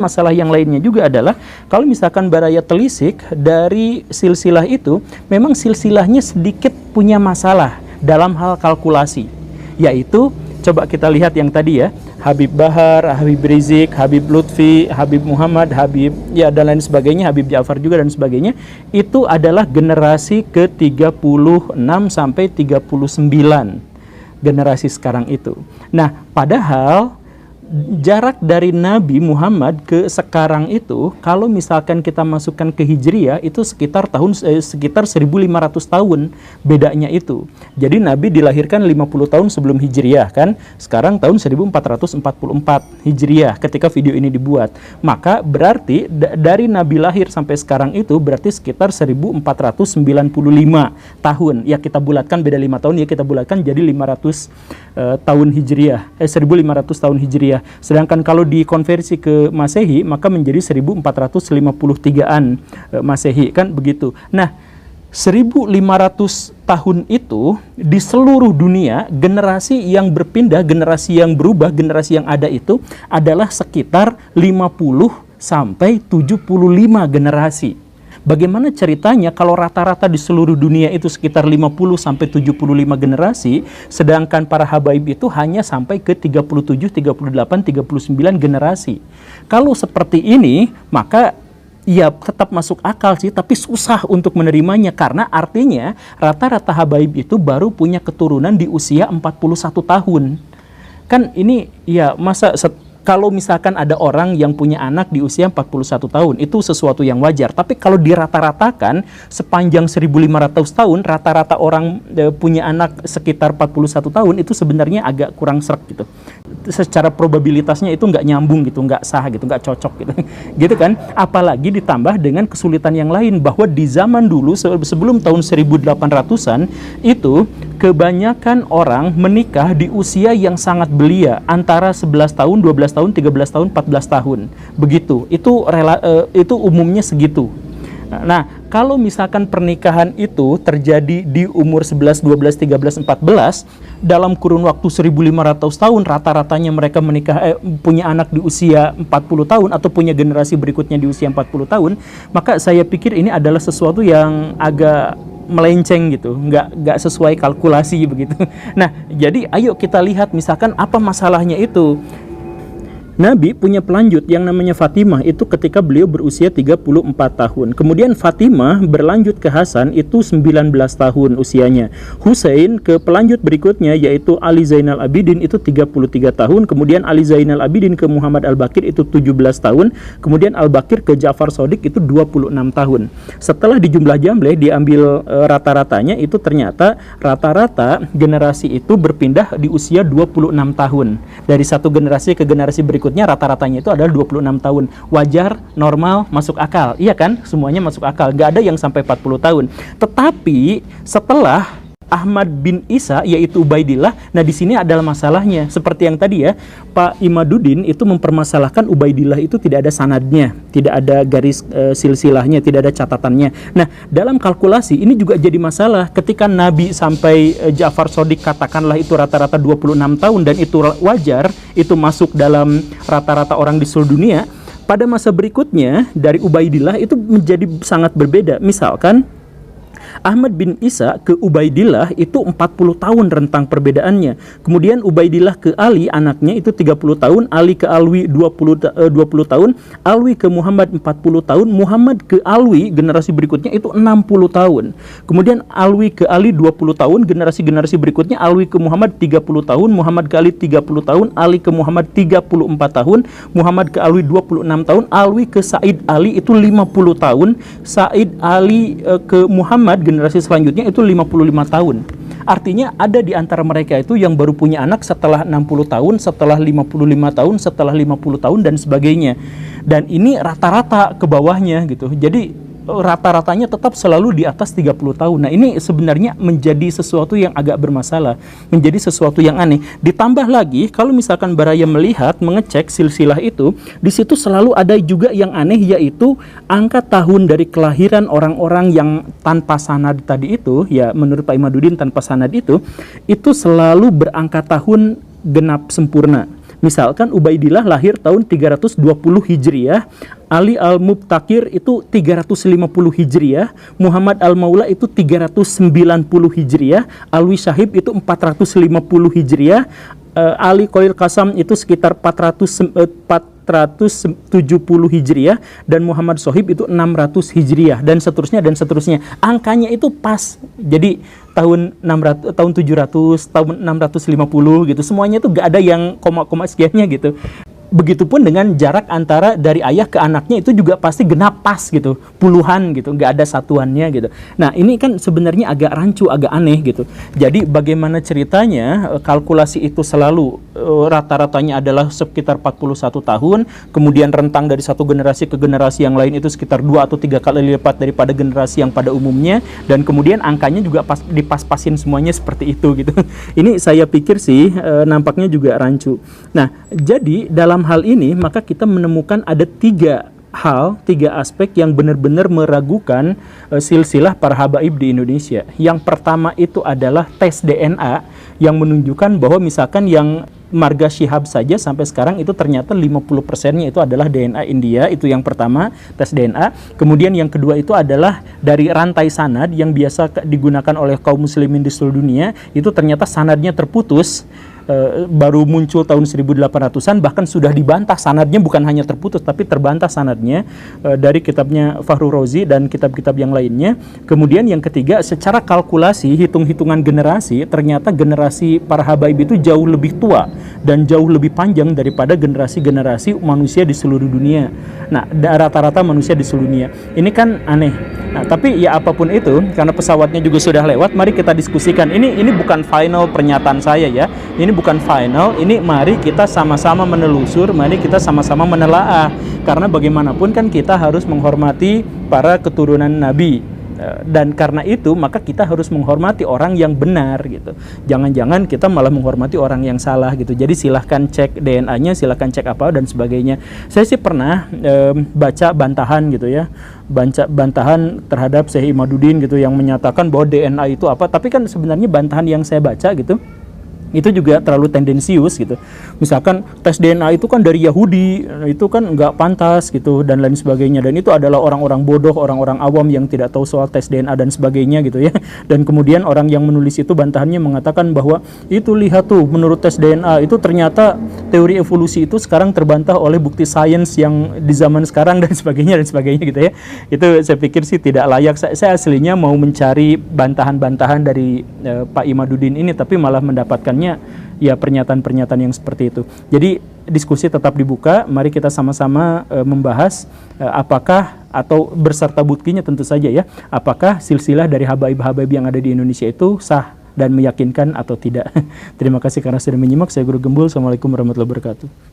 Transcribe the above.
Masalah yang lainnya juga adalah kalau misalkan baraya telisik dari silsilah itu, memang silsilahnya sedikit punya masalah dalam hal kalkulasi, yaitu coba kita lihat yang tadi ya, Habib Bahar, Habib Rizik, Habib Lutfi, Habib Muhammad, Habib ya dan lain sebagainya, Habib Ja'far juga dan sebagainya, itu adalah generasi ke-36 sampai 39 generasi sekarang itu. Nah, padahal jarak dari Nabi Muhammad ke sekarang itu, kalau misalkan kita masukkan ke Hijriah, itu sekitar 1.500 tahun bedanya itu. Jadi Nabi dilahirkan 50 tahun sebelum Hijriah kan, sekarang tahun 1444 Hijriah ketika video ini dibuat. Maka berarti dari Nabi lahir sampai sekarang itu berarti sekitar 1495 tahun. Ya kita bulatkan beda 5 tahun, ya kita bulatkan jadi 500 tahun Hijriah, 1500 tahun Hijriah. Sedangkan kalau dikonversi ke Masehi maka menjadi 1453-an Masehi kan begitu. Nah, 1500 tahun itu di seluruh dunia generasi yang berpindah, generasi yang berubah, generasi yang ada itu adalah sekitar 50 sampai 75 generasi. Bagaimana ceritanya kalau rata-rata di seluruh dunia itu sekitar 50 sampai 75 generasi, sedangkan para habaib itu hanya sampai ke 37, 38, 39 generasi. Kalau seperti ini, maka ya tetap masuk akal sih, tapi susah untuk menerimanya karena artinya rata-rata habaib itu baru punya keturunan di usia 41 tahun. Kan ini ya masa kalau misalkan ada orang yang punya anak di usia 41 tahun, itu sesuatu yang wajar. Tapi kalau dirata-ratakan sepanjang 1500 tahun, rata-rata orang punya anak sekitar 41 tahun, itu sebenarnya agak kurang srek gitu. Secara probabilitasnya itu nggak nyambung gitu, nggak sah gitu, nggak cocok gitu. Gitu kan? Apalagi ditambah dengan kesulitan yang lain, bahwa di zaman dulu sebelum tahun 1800-an, itu kebanyakan orang menikah di usia yang sangat belia, antara 11 tahun, 12 tahun, 13 tahun, 14 tahun. Begitu. Itu umumnya segitu. Nah, kalau misalkan pernikahan itu terjadi di umur 11, 12, 13, 14, dalam kurun waktu 1500 tahun, rata-ratanya mereka punya anak di usia 40 tahun atau punya generasi berikutnya di usia 40 tahun, maka saya pikir ini adalah sesuatu yang agak melenceng gitu, nggak sesuai kalkulasi begitu. Nah, jadi ayo kita lihat misalkan apa masalahnya itu. Nabi punya pelanjut yang namanya Fatimah itu ketika beliau berusia 34 tahun. Kemudian Fatimah berlanjut ke Hasan itu 19 tahun usianya. Husain ke pelanjut berikutnya yaitu Ali Zainal Abidin itu 33 tahun. Kemudian Ali Zainal Abidin ke Muhammad Al-Baqir itu 17 tahun. Kemudian Al-Baqir ke Ja'far Shadiq itu 26 tahun. Setelah dijumlah jamleh diambil rata-ratanya, itu ternyata rata-rata generasi itu berpindah di usia 26 tahun. Dari satu generasi ke generasi berikutnya rata-ratanya itu adalah 26 tahun. Wajar, normal, masuk akal. Iya kan? Semuanya masuk akal. Nggak ada yang sampai 40 tahun. Tetapi setelah Ahmad bin Isa yaitu Ubaidillah, nah di sini adalah masalahnya. Seperti yang tadi ya, Pak Imaduddin itu mempermasalahkan Ubaidillah itu tidak ada sanadnya, tidak ada garis silsilahnya, tidak ada catatannya. Nah, dalam kalkulasi ini juga jadi masalah ketika Nabi sampai Ja'far Shadiq katakanlah itu rata-rata 26 tahun dan itu wajar, itu masuk dalam rata-rata orang di seluruh dunia. Pada masa berikutnya dari Ubaidillah itu menjadi sangat berbeda. Misalkan Ahmad bin Isa ke Ubaidillah itu 40 tahun rentang perbedaannya. Kemudian Ubaidillah ke Ali anaknya itu 30 tahun, Ali ke Alwi 20 tahun, Alwi ke Muhammad 40 tahun, Muhammad ke Alwi generasi berikutnya itu 60 tahun. Kemudian Alwi ke Ali 20 tahun, generasi-generasi berikutnya Alwi ke Muhammad 30 tahun, Muhammad ke Ali 30 tahun, Ali ke Muhammad 34 tahun, Muhammad ke Alwi 26 tahun, Alwi ke Said Ali itu 50 tahun, Said Ali ke Muhammad generasi selanjutnya itu 55 tahun. Artinya ada di antara mereka itu yang baru punya anak setelah 60 tahun, setelah 55 tahun, setelah 50 tahun dan sebagainya. Dan ini rata-rata ke bawahnya gitu. Jadi rata-ratanya tetap selalu di atas 30 tahun. Nah, ini sebenarnya menjadi sesuatu yang agak bermasalah, menjadi sesuatu yang aneh. Ditambah lagi kalau misalkan Baraya melihat, mengecek silsilah itu, di situ selalu ada juga yang aneh, yaitu angka tahun dari kelahiran orang-orang yang tanpa sanad tadi itu, ya menurut Pak Imaduddin tanpa sanad itu selalu berangka tahun genap sempurna. Misalkan Ubaidillah lahir tahun 320 Hijriah, Ali Al-Mubtakir itu 350 Hijriah, Muhammad Al-Maula itu 390 Hijriah, Alwi Syahib itu 450 Hijriah, Ali Qoil Qasam itu sekitar 470 Hijriah, dan Muhammad Sohib itu 600 Hijriah, dan seterusnya dan seterusnya. Angkanya itu pas. Jadi tahun 600, tahun 700, tahun 650 gitu. Semuanya itu gak ada yang koma-koma sekiannya gitu. Begitupun dengan jarak antara dari ayah ke anaknya itu juga pasti genap pas gitu, puluhan gitu, nggak ada satuannya gitu. Nah ini kan sebenarnya agak rancu, agak aneh gitu. Jadi bagaimana ceritanya kalkulasi itu selalu rata-ratanya adalah sekitar 41 tahun, kemudian rentang dari satu generasi ke generasi yang lain itu sekitar 2 atau 3 kali lipat daripada generasi yang pada umumnya, dan kemudian angkanya juga dipas-pasin semuanya seperti itu gitu. Ini saya pikir sih nampaknya juga rancu. Nah jadi dalam hal ini maka kita menemukan ada 3 aspek yang benar-benar meragukan silsilah para habaib di Indonesia. Yang pertama itu adalah tes DNA yang menunjukkan bahwa misalkan yang marga Syihab saja sampai sekarang itu ternyata 50%-nya itu adalah DNA India. Itu yang pertama, tes DNA. Kemudian yang kedua itu adalah dari rantai sanad yang biasa digunakan oleh kaum muslimin di seluruh dunia, itu ternyata sanadnya terputus. Baru muncul tahun 1800-an, bahkan sudah dibantah sanadnya, bukan hanya terputus tapi terbantah sanadnya dari kitabnya Fahru Rozi dan kitab-kitab yang lainnya. Kemudian yang ketiga, secara kalkulasi hitung-hitungan generasi, ternyata generasi para habaib itu jauh lebih tua dan jauh lebih panjang daripada generasi-generasi manusia di seluruh dunia. Nah, rata-rata manusia di seluruh dunia. Ini kan aneh. Nah, tapi ya apapun itu, karena pesawatnya juga sudah lewat, mari kita diskusikan. Ini bukan final pernyataan saya ya. Ini bukan final, ini mari kita sama-sama menelusur, mari kita sama-sama menelaah. Karena bagaimanapun kan kita harus menghormati para keturunan Nabi. Dan karena itu maka kita harus menghormati orang yang benar gitu. Jangan-jangan kita malah menghormati orang yang salah gitu. Jadi silahkan cek DNA-nya, silahkan cek apa dan sebagainya. Saya sih pernah baca bantahan gitu ya, bantahan terhadap Syekh Imaduddin gitu yang menyatakan bahwa DNA itu apa. Tapi kan sebenarnya bantahan yang saya baca gitu itu juga terlalu tendensius gitu. Misalkan tes DNA itu kan dari Yahudi, itu kan nggak pantas gitu dan lain sebagainya, dan itu adalah orang-orang bodoh, orang-orang awam yang tidak tahu soal tes DNA dan sebagainya gitu ya. Dan kemudian orang yang menulis itu bantahannya mengatakan bahwa itu lihat tuh, menurut tes DNA itu ternyata teori evolusi itu sekarang terbantah oleh bukti sains yang di zaman sekarang dan sebagainya gitu ya. Itu saya pikir sih tidak layak. Saya aslinya mau mencari bantahan-bantahan dari Pak Imaduddin ini, tapi malah mendapatkan ya pernyataan-pernyataan yang seperti itu. Jadi diskusi tetap dibuka, mari kita sama-sama membahas apakah, atau berserta buktinya tentu saja ya, apakah silsilah dari habaib-habaib yang ada di Indonesia itu sah dan meyakinkan atau tidak. Terima kasih karena sudah menyimak. Saya Guru Gembul. Assalamualaikum warahmatullahi wabarakatuh.